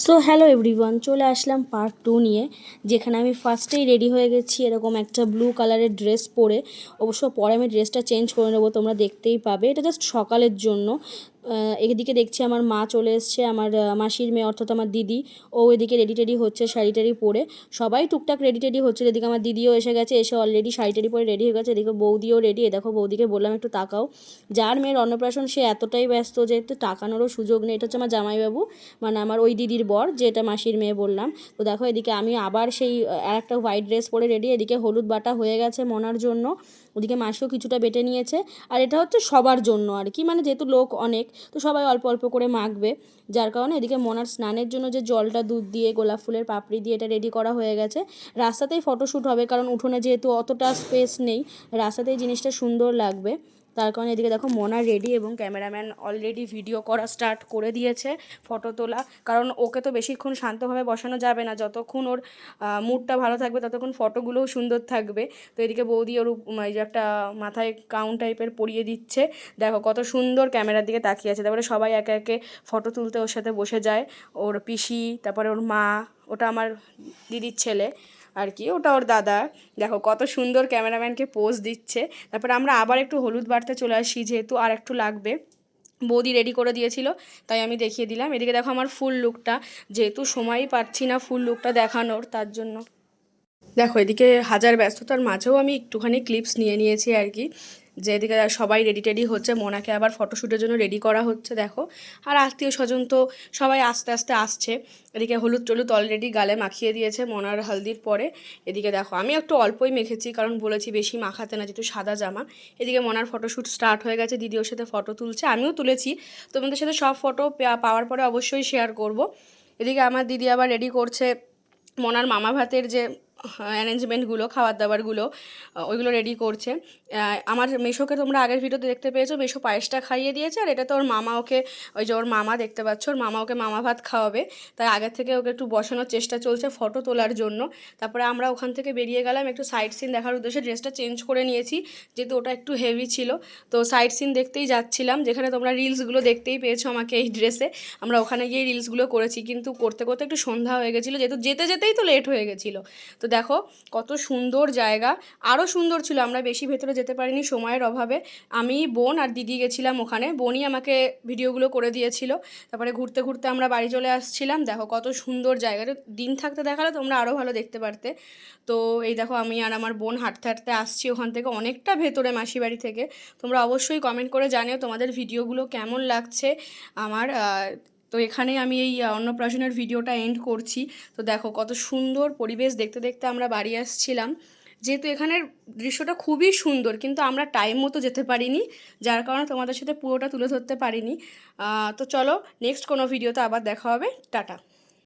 So hello everyone, চলে আসলাম part 2 নিয়ে, যেখানে আমি ফার্স্টেই রেডি হয়ে গেছি এরকম একটা ব্লু কালারের ড্রেস পরে। অবশ্য পরে আমি ড্রেসটা চেঞ্জ করে নেবো, তোমরা দেখতেই পাবে। এটা জাস্ট সকালের জন্য। এদিকে দেখছি আমার মা চলে এসছে, আমার মাসির মেয়ে অর্থাৎ আমার দিদি। ও এদিকে রেডি টেডি হচ্ছে শাড়ি টাড়ি পরে। সবাই টুকটাক রেডি টেডি হচ্ছে। এদিকে আমার দিদিও এসে গেছে, এসে অলরেডি শাড়ি টাড়ি পরে রেডি হয়ে গেছে। এদিকে বৌদিও রেডি। দেখো বৌদিকে বললাম একটু তাকাও। যার মেয়ের অন্নপ্রাশন সে এতটাই ব্যস্ত যে একটু তাকানোরও সুযোগ নেই। এটা হচ্ছে আমার জামাইবাবু, মানে আমার ওই দিদির বর, যেটা মাসির মেয়ে বললাম। তো দেখো এদিকে আমি আবার সেই আর একটা হোয়াইট ড্রেস পরে রেডি। এদিকে হলুদ বাটা হয়ে গেছে মোনার জন্য, ওদিকে মাসিও কিছুটা বেটে নিয়েছে। আর এটা হচ্ছে সবার জন্য আর কি, মানে যেহেতু লোক অনেক, তো সবাই অল্প অল্প করে মাখবে। যার কারণে এদিকে মোনার স্নানের জন্য যে জলটা দুধ দিয়ে গোলাপ ফুলের পাপড়ি দিয়ে এটা রেডি করা হয়ে গেছে। রাস্তাতেই ফটোশ্যুট হবে, কারণ উঠোনে যেহেতু অতটা স্পেস নেই, রাস্তাতেই জিনিসটা সুন্দর লাগবে। তার কারণে এদিকে দেখো মোনা রেডি, এবং ক্যামেরাম্যান অলরেডি ভিডিও করা স্টার্ট করে দিয়েছে, ফটো তোলা। কারণ ওকে তো বেশিক্ষণ শান্তভাবে বসানো যাবে না, যতক্ষণ ওর মুডটা ভালো থাকবে ততক্ষণ ফটোগুলোও সুন্দর থাকবে। তো এদিকে বৌদি ওর এই যে একটা মাথায় কাউন টাইপের পরিয়ে দিচ্ছে। দেখো কত সুন্দর ক্যামেরার দিকে তাকিয়ে আছে। তারপরে সবাই একে একে ফটো তুলতে ওর সাথে বসে যায়। ওর পিসি, তারপরে ওর মা, ওটা আমার দিদির ছেলে আর কি, ওটা ওর দাদা। দেখো কত সুন্দর ক্যামেরাম্যানকে পোজ দিচ্ছে। তারপরে আমরা আবার একটু হলুদ বাড়তে চলে আসি, যেহেতু আর একটু লাগবে। বৌদি রেডি করে দিয়েছিল, তাই আমি দেখিয়ে দিলাম। এদিকে দেখো আমার ফুল লুকটা, যেহেতু সময়ই পাচ্ছি না ফুল লুকটা দেখানোর, তার জন্য দেখো এদিকে হাজার ব্যস্ততার মাঝেও আমি একটুখানি ক্লিপস নিয়ে নিয়েছি আর কি। যে এদিকে সবাই রেডি টেডি হচ্ছে, মোনাকে আবার ফটোশ্যুটের জন্য রেডি করা হচ্ছে দেখো। আর আত্মীয় স্বজন তো সবাই আস্তে আস্তে আসছে। এদিকে হলুদ টলুদ অলরেডি গালে মাখিয়ে দিয়েছে মোনার হলদির পরে। এদিকে দেখো আমি একটু অল্পই মেখেছি, কারণ বলেছি বেশি মাখাতে না, যেহেতু সাদা জামা। এদিকে মোনার ফটোশ্যুট স্টার্ট হয়ে গেছে, দিদি ওর সাথে ফটো তুলছে, আমিও তুলেছি। তোমাদের সাথে সব ফটো পাওয়ার পরে অবশ্যই শেয়ার করব। এদিকে আমার দিদি আবার রেডি করছে মোনার মামা ভাতের যে অ্যারেঞ্জমেন্টগুলো, খাবার দাবারগুলো, ওইগুলো রেডি করছে। আমার মেশোকে তোমরা আগের ভিডিওতে দেখতে পেয়েছো, মেশো পায়েসটা খাইয়ে দিয়েছে। আর এটা তো ওর মামা ওকে, ওই যে ওর মামা দেখতে পাচ্ছ, ওর মামা ওকে মামা ভাত খাওয়াবে, তাই আগের থেকে ওকে একটু বসানোর চেষ্টা চলছে ফটো তোলার জন্য। তারপরে আমরা ওখান থেকে বেরিয়ে গেলাম একটু সাইড সিন দেখার উদ্দেশ্যে। ড্রেসটা চেঞ্জ করে নিয়েছি, যেহেতু ওটা একটু হেভি ছিল। তো সাইড সিন দেখতেই যাচ্ছিলাম, যেখানে তোমরা রিলসগুলো দেখতেই পেয়েছো আমাকে এই ড্রেসে। আমরা ওখানে গিয়ে রিলসগুলো করেছি, কিন্তু করতে করতে একটু সন্ধ্যা হয়ে গেছিলো, যেহেতু যেতে যেতেই তো লেট হয়ে গেছিলো। তো দেখো কত সুন্দর জায়গা, আরও সুন্দর ছিল। আমরা বেশি ভেতরে যেতে পারিনি সময়ের অভাবে। আমি, বোন আর দিদি গেছিলাম ওখানে, বোনই আমাকে ভিডিওগুলো করে দিয়েছিল। তারপরে ঘুরতে ঘুরতে আমরা বাড়ি চলে আসছিলাম। দেখো কত সুন্দর জায়গাটা, দিন থাকতে দেখালে তোমরা আরও ভালো দেখতে পারতে। তো এই দেখো আমি আর আমার বোন হাঁটতে হাঁটতে আসছি ওখান থেকে, অনেকটা ভেতরে মাসি বাড়ি থেকে। তোমরা অবশ্যই কমেন্ট করে জানিও তোমাদের ভিডিওগুলো কেমন লাগছে আমার। তো এখানেই আমি এই অন্নপ্রাশনের ভিডিওটা এন্ড করছি। তো দেখো কত সুন্দর পরিবেশ, দেখতে দেখতে আমরা বাড়ি আসছিলাম। যেহেতু এখানের দৃশ্যটা খুবই সুন্দর, কিন্তু আমরা টাইম মতো যেতে পারিনি, যার কারণে তোমাদের সাথে পুরোটা তুলে ধরতে পারিনি। তো চলো নেক্সট কোনো ভিডিওতে আবার দেখা হবে। টাটা।